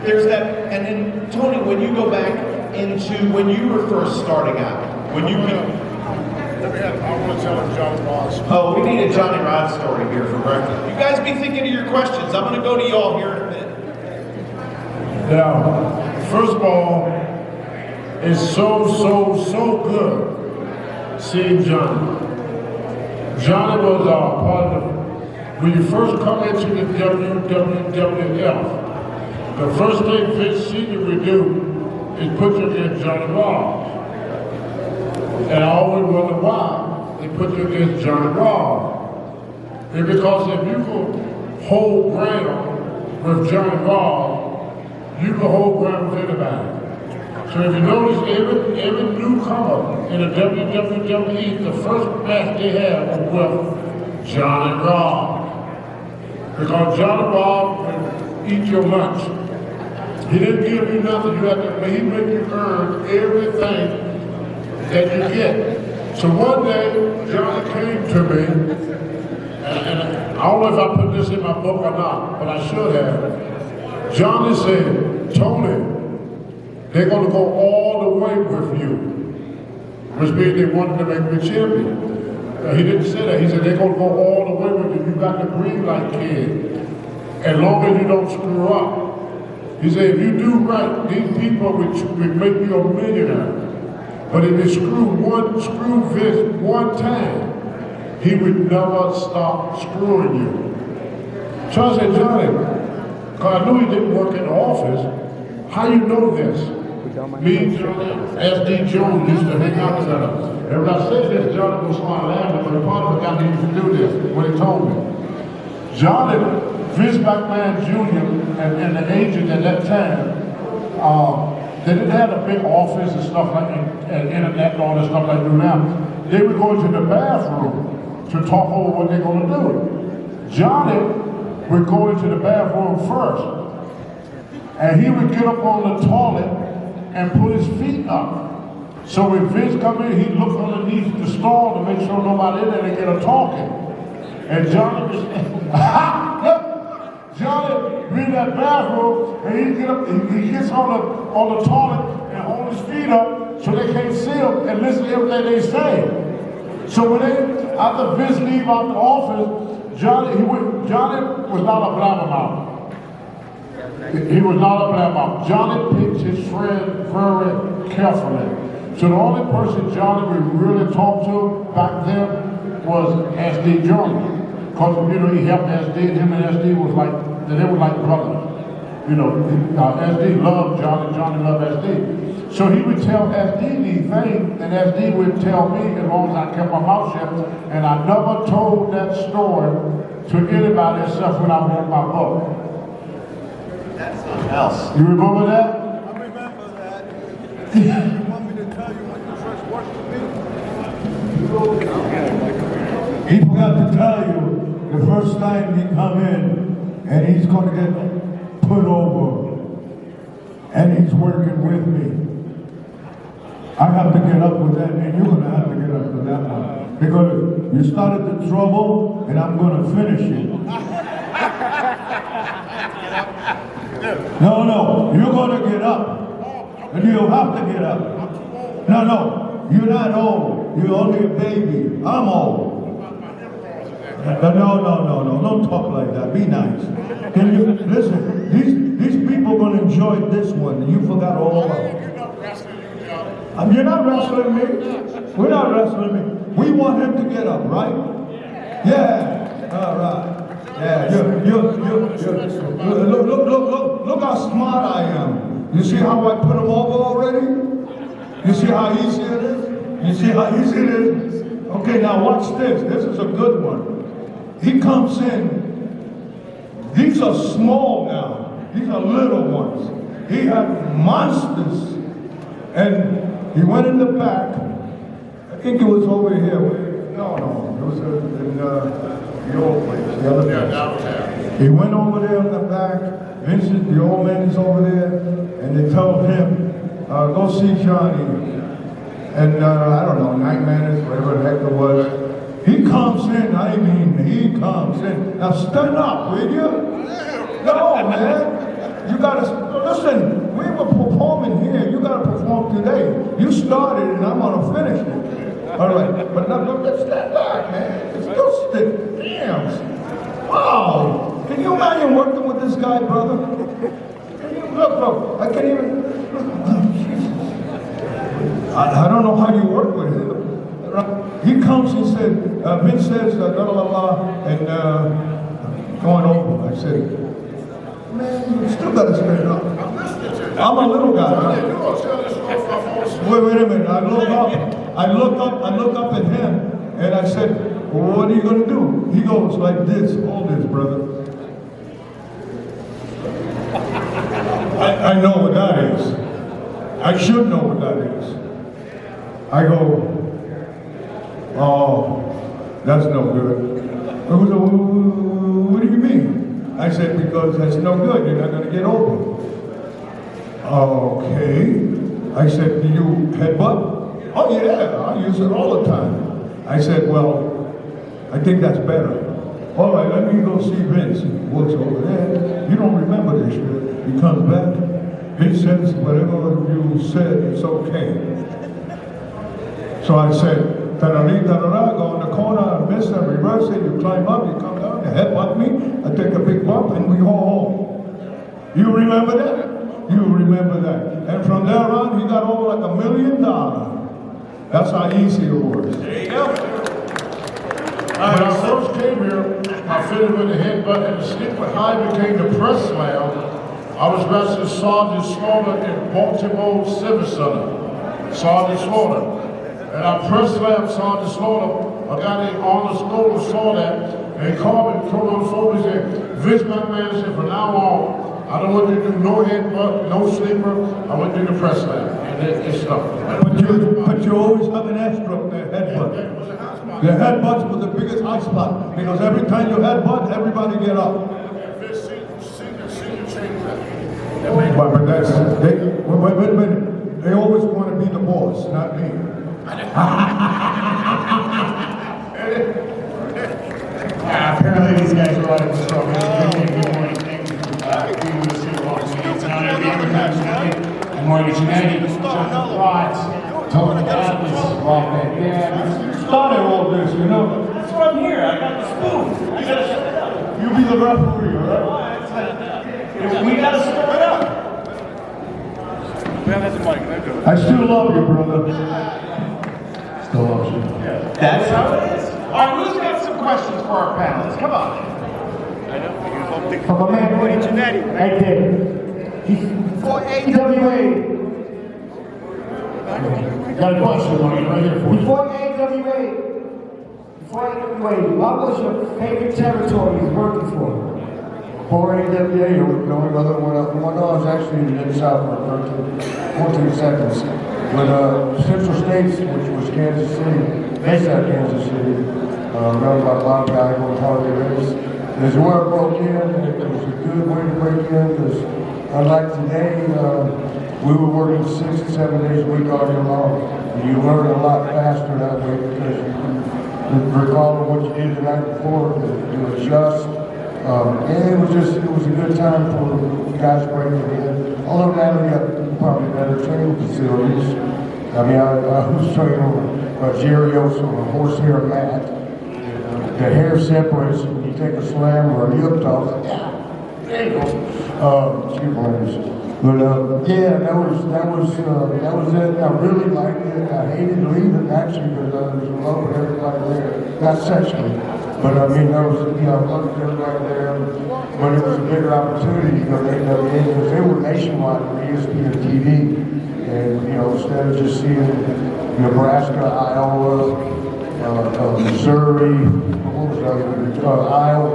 there's that, and then Tony, when you go back into when you were first starting out, when you I want to tell a Johnny Rod story. oh, we need a Johnny Rod story here for breakfast. You guys be thinking of your questions. I'm going to go to y'all here in a minute. Now, first of all, it's so good seeing Johnny. Johnny was our partner. When you first come into the WWF, the first thing Vince Sr. would do is put you against Johnny Rod. And I always wonder why they put you against Johnny Rod. It's because if you could hold ground with Johnny Rod, you can hold ground with anybody. So if you notice, every newcomer in the WWE, the first match they had was with Johnny Rod. Because Johnny Rod would eat your lunch. He didn't give you nothing. You had to, he made you earn everything that you get. So one day, Johnny came to me, and I don't know if I put this in my book or not, but I should have. Johnny said, Tony, they're going to go all the way with you, which means they wanted to make me champion. He didn't say that. He said, they're going to go all the way with you. You got the green light, kid. As long as you don't screw up. He said, if you do right, these people will make you a millionaire. But if you screw Vince one time, he would never stop screwing you. So I said, Johnny, because I knew he didn't work in the office, how you know this? Me and Johnny, S.D. Jones used to hang out together. And when I said this, Johnny was smart laughing, but part of the guy used to do this when he told me. Johnny, Vince McMahon Jr. and the agent at that time, they didn't have a big office and stuff like and internet and all that stuff like they do now. They would go into the bathroom to talk over what they're going to do. Johnny would go into the bathroom first, and he would get up on the toilet and put his feet up. So when Vince come in, he'd look underneath the stall to make sure nobody in there and get a talking. And Johnny was, Johnny in that bathroom, and he'd get up, he gets on the toilet and hold his feet up so they can't see him and listen to everything they say. So when after Vince leave out the office, Johnny was not a blabbermouth. He was not a blabbermouth. Johnny picked his friend very carefully. So the only person Johnny would really talk to back then was S.D. Jones. Because, you know, he helped SD, him and SD was like, they were like brothers. You know, SD loved Johnny, Johnny loved SD. So he would tell SD these things, and SD would tell me as long as I kept my mouth shut, and I never told that story to anybody except when I wrote my book. That's something else. You remember that? I remember that. You want me to tell you when you first worked with me? He forgot to tell you the first time he come in and he's going to get put over and he's working with me. I have to get up with that, and you're going to have to get up with that one. Because you started the trouble and I'm going to finish it. No, you're going to get up. And you'll have to get up. No, you're not old. You're only a baby. I'm old. No, don't talk like that. Be nice. Can you listen? These people are going to enjoy this one, and you forgot all of it. You're not wrestling me. We're not wrestling me. We want him to get up, right? Yeah. All right. Yeah. Look how smart I am. You see how I put him over already? You see how easy it is? You see how easy it is? Okay, now watch this. This is a good one. He comes in. These are small now. These are little ones. He had monsters. And he went in the back. I think it was over here. No. It was in the old place. The other place. Downtown. He went over there in the back. Vincent, the old man is over there. And they told him, go see Johnny. And I don't know, 9 minutes, whatever the heck it was. He comes in, he comes in. Now stand up, will you? No, man. You gotta, listen listen, we were performing here. You got to perform today. You started and I'm going to finish it. All right. But now, look, let's stand back, man. It's still stick. Damn. Wow. Can you imagine working with this guy, brother? Can you, look, I can't even, I don't know how you work with him. He comes, he said, Vince says, blah, blah, blah, and going over. I said, man, you still got to spit it up. I'm a little guy. Huh? Wait a minute. I look up at him, and I said, well, what are you going to do? He goes like this, hold this, brother. I know what that is. I should know what that is. I go, oh, that's no good. What do you mean? I said, because that's no good. You're not going to get over. Okay. I said, do you headbutt? Oh, yeah, I use it all the time. I said, well, I think that's better. All right, let me go see Vince. He works over there. You don't remember this shit. He comes back. He says, whatever you said, it's okay. So I said, ta-da-dee-ta-da-da, go in the corner, I miss it, reverse it, you climb up, you come down, you headbutt me, I take a big bump, and we go home. You remember that? You remember that. And from there on, he got over like $1 million. That's how easy it was. There you go. When I first came here, I fitted with the headbutt and the stick, but high became the press slam. I was wrestling Sergeant Slaughter in Baltimore Civic Center. Sergeant Slaughter. And I press slammed Sergeant Slaughter. A guy named Arnold Stoller saw that, and he called me, threw on the phone, and said, Vince McMahon said, from now on, I don't want you to do no headbutt, no sleeper, I want you to press slam. And it stuck. But you always have an extra headbutt. The headbutts was the biggest high spot, because every time you headbutt, everybody get up. But that's, wait a minute. They always want to be the boss, not me. Apparently these guys are out of control. Good morning. Thank you. We will see WaffleMania. It's an honor to be able to have you. Good morning, United. Chuck Watts, Tony Atlas, right back there. Started all this, you know. That's why I'm here. I got the spoon. You gotta shut it up. You be the referee, all right? We gotta stir it up. I still love you, brother. Still loves you. That's how it is. All right, who's got some questions for our panelists? Come on. From a man right there. For AWA. Got a question, Mike, right here for you. Before AWA, what was your favorite territory you were working for? For AWA, the only other one I was actually in the South for 14 seconds. But Central States, which was Kansas City, based out of Kansas City, run by Bob Guy, one holiday race. As the war broke in, it was a good way to break in, because unlike today, we were working 6 to 7 days a week all year long. And you learn a lot faster that way, because you recall what you did the night before, to adjust. And it was a good time for guys breaking in. Although now we have probably better training facilities. I mean, I was training over Jerry Oso on a horsehair mat. The hair separates, and you take a slam or a hip toss. Yeah, there you go. Excuse me. But yeah, that was it. I really liked it. I hated leaving actually, because I was in love with everybody there. Not sexually, but I mean, I loved everybody there. But it was a bigger opportunity to go to AWA, because they were nationwide on ESPN TV. And instead of just seeing Nebraska, Iowa, Missouri, what was the other? Iowa,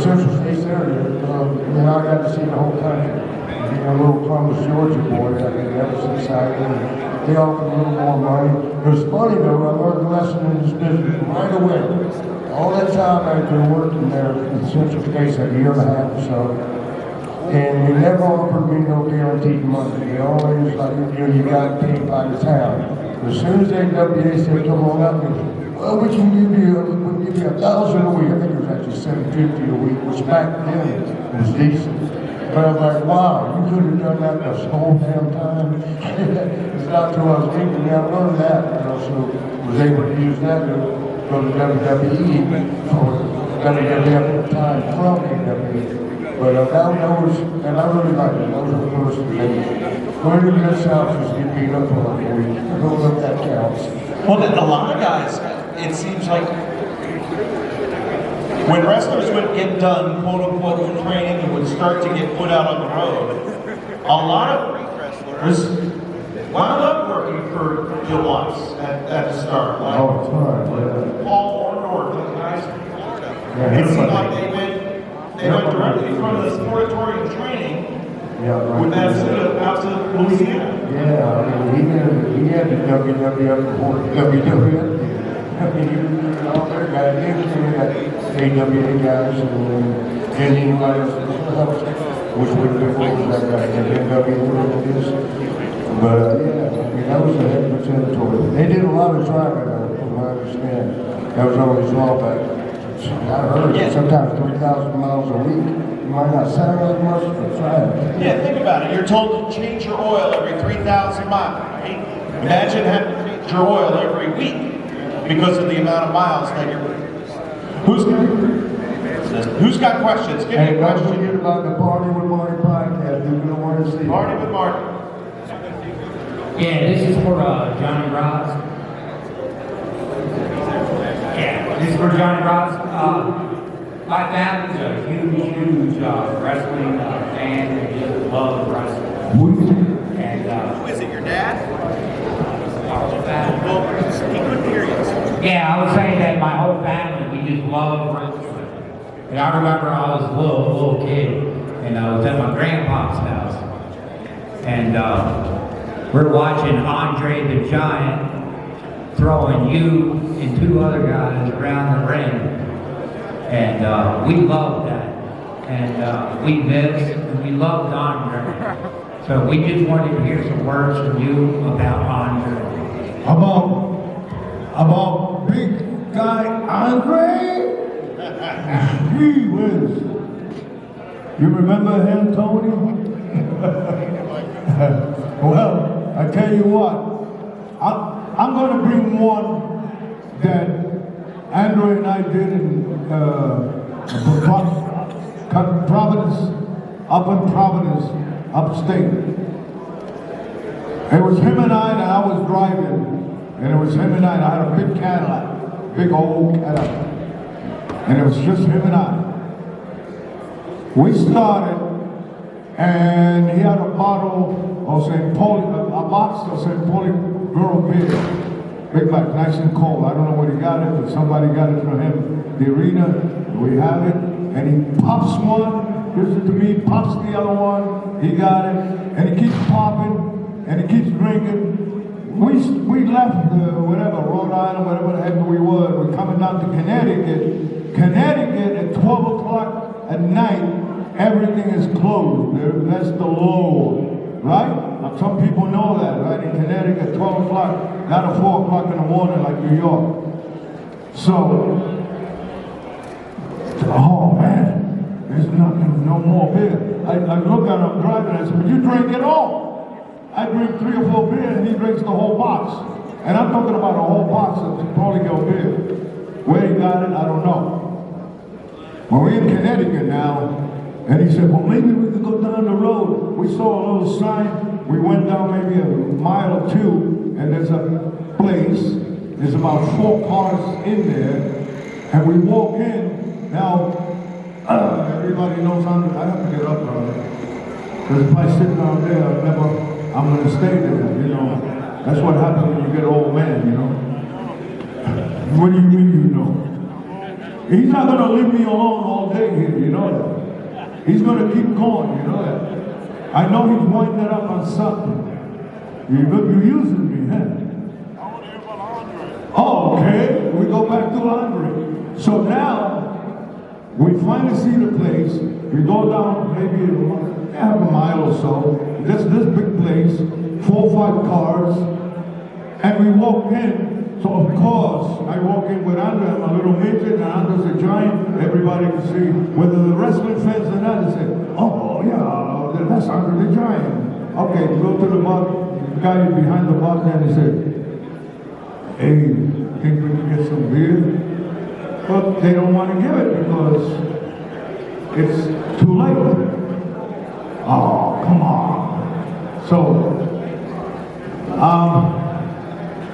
Central States area, and I got to see the whole country. Being a little Columbus, Georgia boy, I mean, that was exciting. They offered a little more money. It was funny though, I learned a lesson in this business right away. All that time I'd been working there in Central States, a year and a half or so, and they never offered me no guaranteed money. They always like, you got paid by the town. As soon as AWA said, come on up, well, we can give you $1,000 a week. I think it was actually $750 a week, which back then was decent. But I'm like, wow, you could have done that this whole damn time. It's not till I was 18 I learned that, so was able to use that to go to WWE for WWF at the time from AWE. But that was, and I really liked it. That was the first thing. Going to this house is get beat up for like a week. I don't know if that counts. Well, a lot of guys, it seems like when wrestlers would get done, quote unquote, with training and would start to get put out on the road, a lot of wrestlers wound up working for Bill Watts at the start. Like Paul or those guys. It seemed like they went directly from the laboratory of training with that out to Louisiana. Yeah, I mean, he had the WWF before WWF. I mean, he was all their guys. He was AWA guys and Indian guys, which would be before that guy, and NWA is. But yeah, I mean, that was a heck of a territory. They did a lot of driving, from what I understand. That was always drawback. I heard sometimes 3,000 miles a week. You might not sound like much, but try it. Yeah, think about it. You're told to change your oil every 3,000 miles. Right? Imagine having to change your oil every week because of the amount of miles that you're. Who's got questions? Give me a Don't question. forget about the Party with Marty podcast. You're going to want to see it. Party with Marty. Yeah, this is for Johnny Rods. Yeah, this is for Johnny Rods. My family's a huge wrestling fan. They just love wrestling. And Who is it, your dad? our whole family. Well, he couldn't hear you. Yeah, I was saying that my whole family, we just love wrestling. And I remember I was a little kid, and I was at my grandpa's house. And we're watching Andre the Giant throwing you and two other guys around the ring. And we loved that. And we missed, and we loved Andre. So we just wanted to hear some words from you about Andre. About big guy Andre? Gee whiz. You remember him, Tony? Well, I tell you what, I'm going to bring one that Andre and I did in Providence, up in Providence, upstate. It was him and I was driving, and it was him and I had a big Cadillac, big old Cadillac, and it was just him and I. We started, and he had a bottle of St. Pauli, a box of St. Pauli Girl beer, big back, nice and cold. I don't know where he got it, but somebody got it for him. The arena, we have it, and he pops one, gives it to me, pops the other one, he got it, and he keeps popping, and he keeps drinking. We left whatever, Rhode Island, whatever the heck we were. We're coming down to Connecticut. Connecticut at 12 o'clock at night, everything is closed. That's the law, right? Now, some people know that, right? In Connecticut, 12 o'clock, not at 4 o'clock in the morning like New York. So, oh man, there's nothing, no more beer. I look at him driving, I said, but you drink it all. I drink 3 or 4 beers and he drinks the whole box. And I'm talking about a whole box of Pauligale beer. Where he got it, I don't know. Well, we're in Connecticut now, and he said, well, maybe we could go down the road. We saw a little sign. We went down maybe a mile or 2, and there's a place. There's about 4 cars in there, and we walk in. Now, everybody knows I have to get up, because if I sit down there, I'm going to stay there, you know. That's what happens when you get old man, you know. What do you mean, you know? He's not going to leave me alone all day here, you know that. He's going to keep going, you know that. I know he's winding it up on something. You're using me, huh? Oh, okay. We go back to Andre. So now, we finally see the place. We go down maybe half a mile or so. This big place, 4 or 5 cars, and we walk in. So of course, I walk in with Andre, I'm a little midget, and Andre's a giant. Everybody can see, whether the wrestling fans or not, they say, oh yeah, that's Andre the Giant. Okay, go to the guy behind the bar and he said, hey, think we can get some beer? But they don't want to give it because it's too late. Oh, come on. So,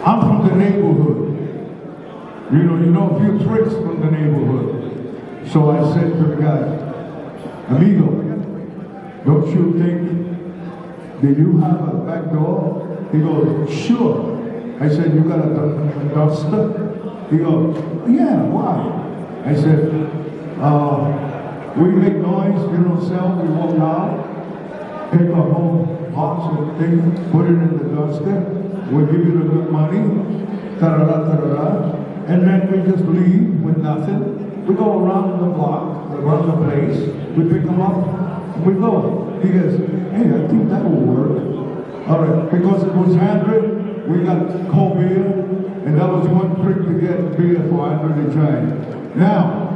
I'm from the neighborhood. You know a few tricks from the neighborhood. So I said to the guy, amigo, don't you think that you have a back door? He goes, sure. I said, you got a dumpster? He goes, yeah, why? I said, we make noise, you don't sell, we walk out, take a whole box of things, put it in the dumpster, we'll give you the good money, ta-da-da, ta-da-da, and then we just leave with nothing. We go around the block, around the place, we pick them up, and we go. He goes, hey, I think that will work. All right, because it was handwritten, we got cold beer, and that was one trick to get beer for Andre the Giant. Now,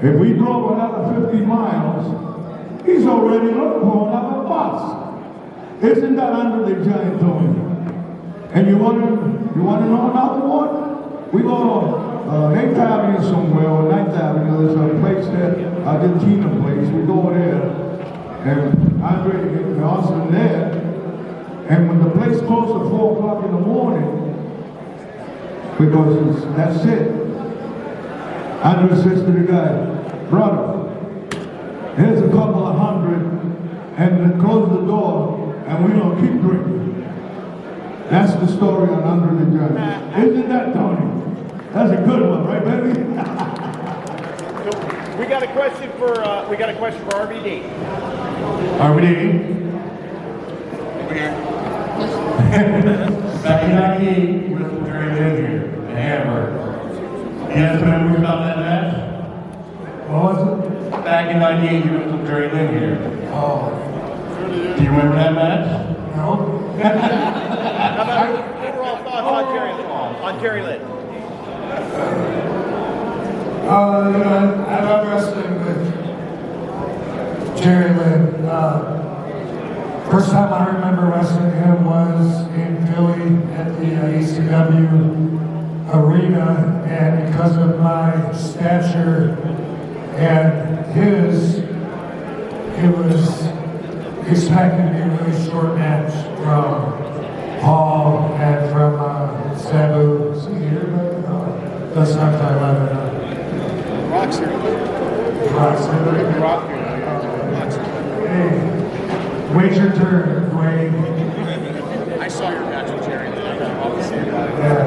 if we drove another 50 miles, he's already looking for another bus. Isn't that Andre the Giant, Tony? And you want to know another one? We go to 8th Avenue somewhere, or 9th Avenue, there's a place there, Argentina place. We go there, and Andre and Austin there, and when the place closes at 4 o'clock in the morning, because that's it, Andre says to the guy, brother, here's a couple of hundred, and then close the door, and we don't keep drinking. That's the story on Andre the Giant. Isn't that, Tony? That's a good one, right, baby? So we got a question for RBD. RBD? Over here. Back in 98, we were very in here, in Hamburg. You guys remember about that match? What was it? Back in 98, you went to Jerry Lynn here. Oh, Do you remember that match? no. How about overall thoughts on Jerry Lynn? I love wrestling with Jerry Lynn. First time I remember wrestling him was in Philly at the ECW arena, and because of my stature and his, it was expected to be a really short match from Paul and from Sabu. Is he here? No, that's not the 11. Rock's here. Rock. Hey, wait your turn, Dwayne. I saw your match with Jerry. I'll see about it. Yeah.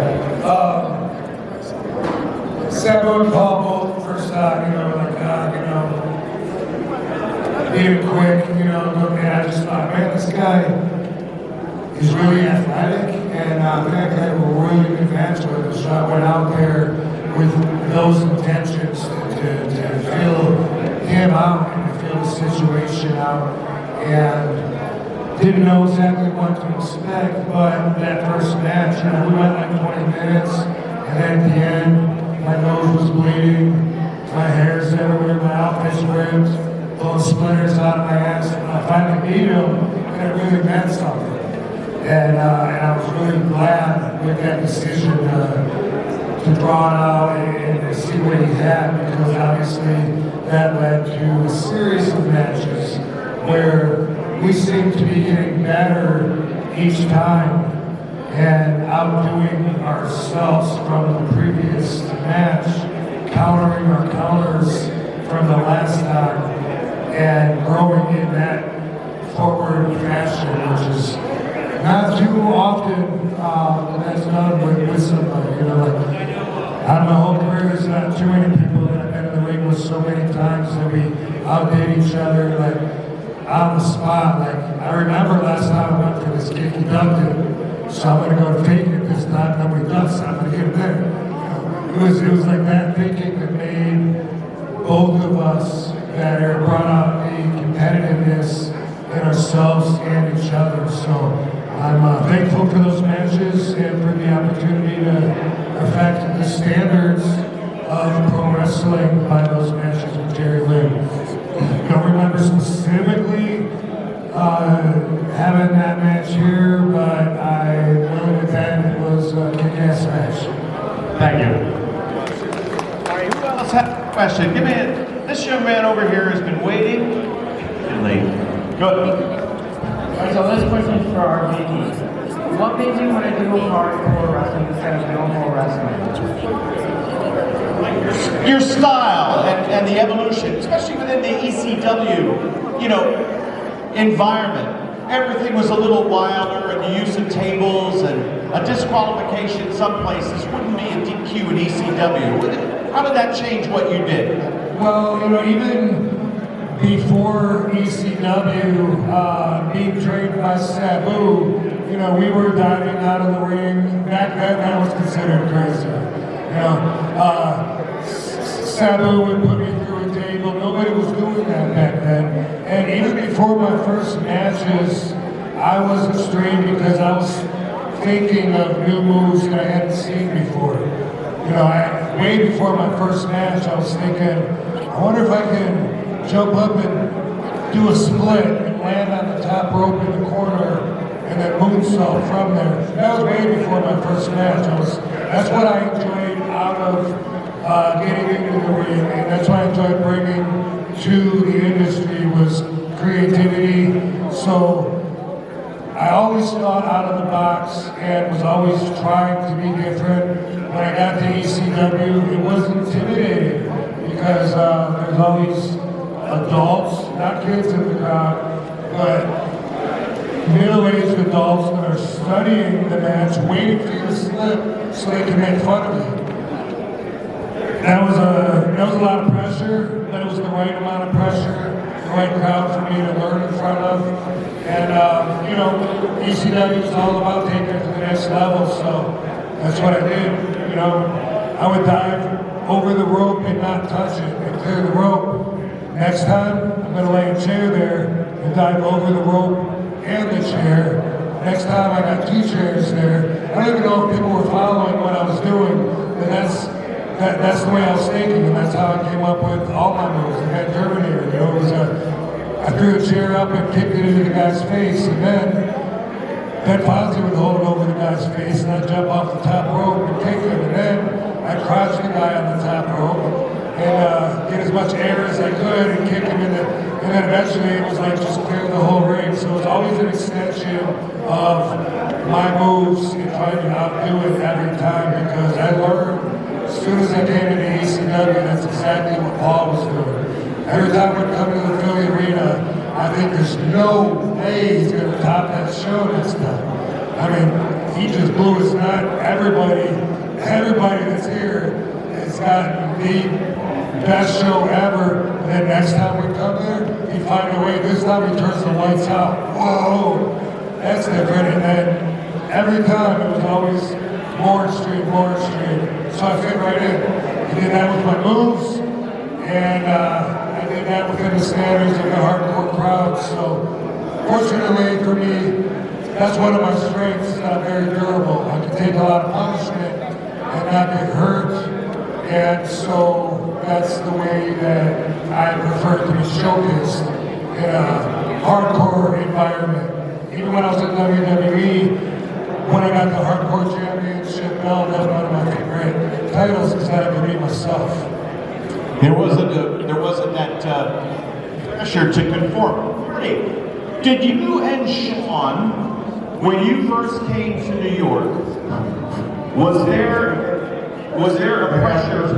Sabu and Paul both first time, being quick, looking at it, I just thought, man, this guy is really athletic, and I think I had a really good match with him. So I went out there with those intentions to feel him out and to feel the situation out, and didn't know exactly what to expect, but that first match, we went like 20 minutes, and then at the end, my nose was bleeding, my hair's everywhere, my outfit's ripped, blowing splinters out of my ass, and I finally beat him, and it really meant something. And I was really glad with that decision to draw it out and to see what he had, because obviously that led to a series of matches where we seemed to be getting better each time and outdoing ourselves from the previous match, countering our counters from the last time, and growing in that forward fashion, which is not too often that's done with somebody. Out of my whole career, there's not too many people that I've been in the ring with so many times that we outdid each other, on the spot. I remember last time I went for this kick, he ducked it, so I'm gonna go fake it this time, nobody ducks, I'm gonna get it there. It was like that thinking that made both of us better, brought out the competitiveness in ourselves and each other. So I'm thankful for those matches and for the opportunity to affect the standards of pro wrestling by those matches with Jerry Lynn. Don't remember specifically question. This young man over here has been waiting. And late. Good. Alright, so this question is for our VP. What made you want to do hardcore wrestling instead of normal wrestling? Your style and the evolution, especially within the ECW, environment. Everything was a little wilder, and the use of tables and a disqualification in some places wouldn't be a DQ in ECW. How did that change what you did? Well, even before ECW, being trained by Sabu, we were diving out of the ring. Back then, that was considered crazy. Sabu would put me through a table. Nobody was doing that back then. And even before my first matches, I wasn't straight because I was thinking of new moves that I hadn't seen before. Way before my first match, I was thinking, I wonder if I can jump up and do a split and land on the top rope in the corner and then moonsault from there. That was way before my first match. That's what I enjoyed out of getting into the ring, and that's what I enjoyed bringing to the industry was creativity. So I always thought out of the box and was always trying to be different. When I got to ECW, it was intimidating because there's all these adults, not kids in the crowd, but middle-aged adults that are studying the match, waiting for you to slip so they can make fun of you. That was a lot of pressure, but it was the right amount of pressure, the right crowd for me to learn in front of. And ECW is all about taking it to the next level, so that's what I did. I would dive over the rope and not touch it and clear the rope. Next time, I'm going to lay a chair there and dive over the rope and the chair. Next time, I got 2 chairs there. I don't even know if people were following what I was doing, but that's the way I was thinking, and that's how I came up with all my moves. I had Jabroni, I threw a chair up and kicked it into the guy's face, and then Fonzie would hold it over the guy's face, and I'd jump off the top rope and kick him, and then I'd crouch the guy on the top rope and get as much air as I could and kick him in the, and then eventually it was like just clear the whole ring. So it was always an extension of my moves and trying to outdo it every time because I learned as soon as I came into ECW, that's exactly what Paul was doing. Every time we'd come to the Philly Arena, I think there's no way he's going to top that show this time. I mean, he just blew his nut. Everybody that's here has gotten the best show ever. And then next time we come there, he find a way. This time he turns the lights out. Whoa, that's different. And then every time it was always more extreme. So I fit right in. He did that with my moves, and I did that within the standards of the hardcore crowd. So fortunately for me, that's one of my strengths, that I'm very durable. I can take a lot of punishment and not get hurt. And so that's the way that I prefer to be showcased in a hardcore environment. Even when I was in WWE, when I got the hardcore championship belt, that was one of my favorite titles because I could be myself. There wasn't that pressure to conform. Really, did you and Sean, when you first came to New York, was there a pressure?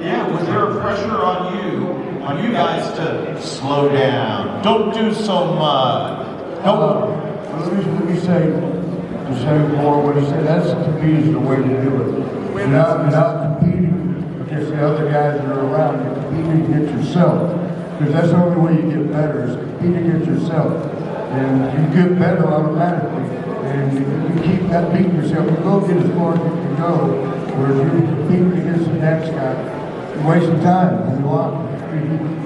Yeah, was there a pressure on you guys to slow down? Don't do so much. Let me say more what he said. That's to me is the way to do it. Without competing against the other guys that are around, you're competing against yourself. Because that's the only way you get better is compete against yourself. And you get better automatically. And you keep that beating yourself. You go get as far as you can go. Whereas you're competing against the next guy, you're wasting time.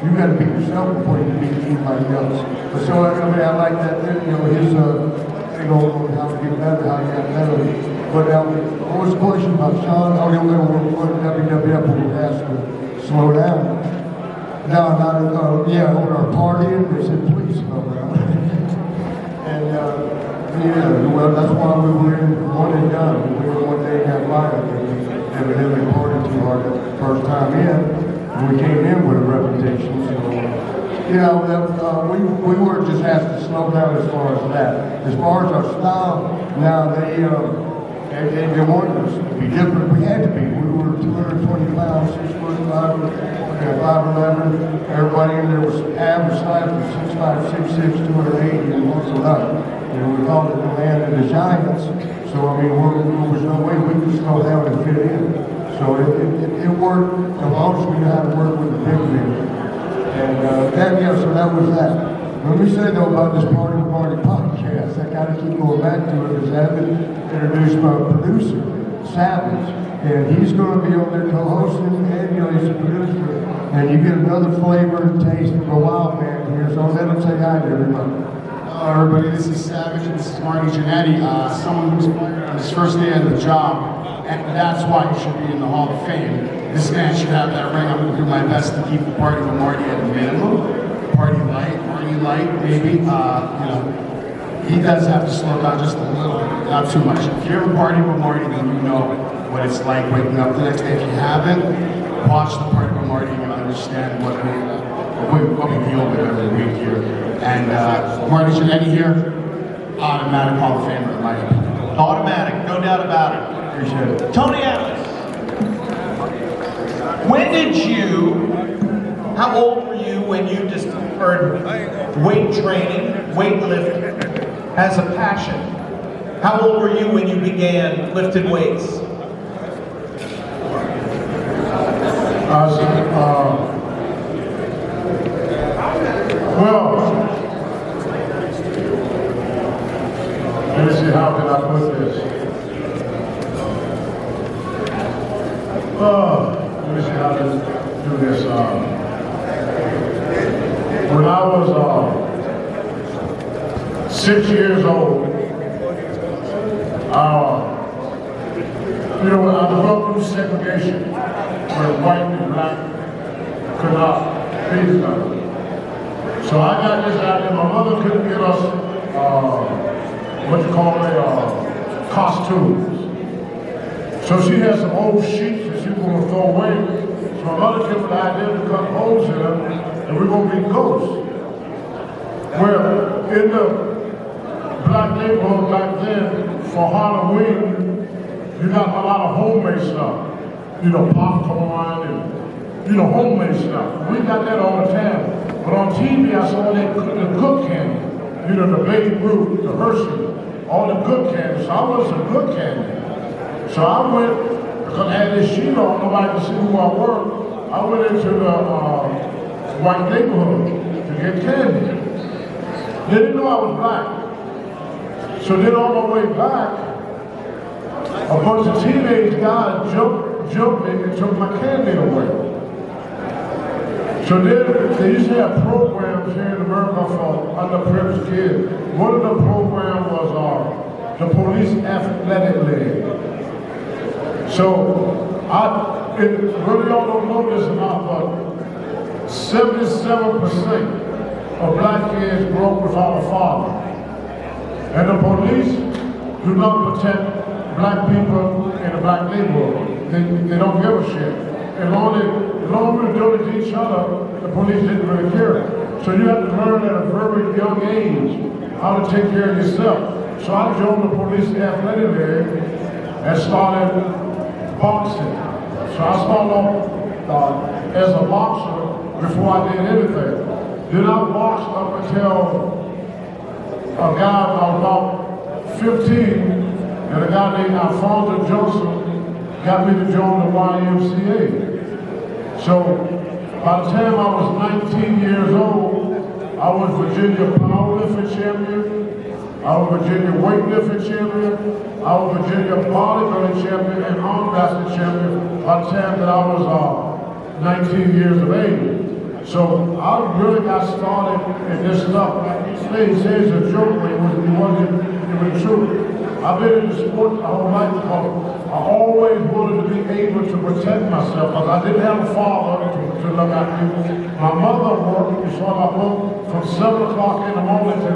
You got to beat yourself before you can beat anybody else. But so I like that. His thing on how to get better, how to get better. But what was the question about Sean? Oh, what WWF will ask to slow down. No, on our party, they said please slow down. And well, that's why we were in one and done. We were one day and got fired. Evidently partying too hard. first time in, and we came in with a reputation. So, you know, we were just asked to slow down as far as that. As far as our style, now they wanted us to be different. We had to be. We were 220 pounds, 6 foot 5'11". Everybody in there was average size was 6'5", 6'6", 280, and most of us. You know, we called it the land of the giants. So I mean, there was no way we could slow down and fit in. So it worked as long as we knew how to work with the big men. And so that was that. When we say though about this Party podcast, I gotta keep going back to it because I've been introduced by a producer, Savage, and he's gonna be on there co-hosting, and you know, he's a producer, and you get another flavor and taste of a wild man here, so let him say hi to everybody. Hello everybody, this is Savage and this is Marty Jannetty, someone who's fired on his first day of the job, and that's why he should be in the Hall of Fame. This man should have that ring. I'm going to do my best to keep the Party with Marty at a minimum. Party light, maybe. You know, he does have to slow down just a little bit, not too much. If you're a Party with Marty, then you know what it's like waking up the next day. If you haven't, watch the Party with Marty and you'll understand what we deal with every week here. And Marty Jannetty here, automatic Hall of Famer in my opinion. Automatic, no doubt about it. Appreciate it. Tony Atlas, when did how old were you when you discovered weight training, weightlifting as a passion? How old were you when you began lifting weights? Well, let me see, how can I put this? Let me see how to do this. When I was 6 years old, you know, I grew up through segregation, where white and black could not be together. So I got this idea. My mother couldn't get us what you call costumes. So she had some old sheets that she was going to throw away. So my mother came with the idea to cut holes in them, and we're going to be ghosts. Well, in the black neighborhood back then, for Halloween, you got a lot of homemade stuff. You know, popcorn and, you know, homemade stuff. We got that all the time. But on TV, I saw the good candy. You know, the Baby Ruth, the Hershey, all the good candy. So I wanted some good candy. So I went, because I had this sheet on, nobody could see who I were. I went into the white neighborhood to get candy. They didn't know I was black. So then on my way back, a bunch of teenage guys jumped me and took my candy away. So then they used to have programs here in America for underprivileged kids. One of the programs was the Police Athletic League. So really y'all don't know this enough, but 77% of black kids grow up without a father. And the police do not protect black people in the black neighborhood. They don't give a shit. As long as we're doing it to each other, the police didn't really care. So you have to learn at a very young age how to take care of yourself. So I joined the Police Athletic League and started boxing. So I started off as a boxer before I did anything. Then I boxed up until a guy about 15, and a guy named Alfonso Joseph got me to join the YMCA. So by the time I was 19 years old, I was Virginia powerlifting champion, I was Virginia weightlifting champion, I was Virginia bodybuilding champion and arm wrestling champion by the time that I was 19 years of age. So I really got started in this stuff. They say it's a joke, but it was true. I've been in the sport my whole life because I always wanted to be able to protect myself because I didn't have a father to look after me. My mother worked, you saw my book, from 7 o'clock in the morning to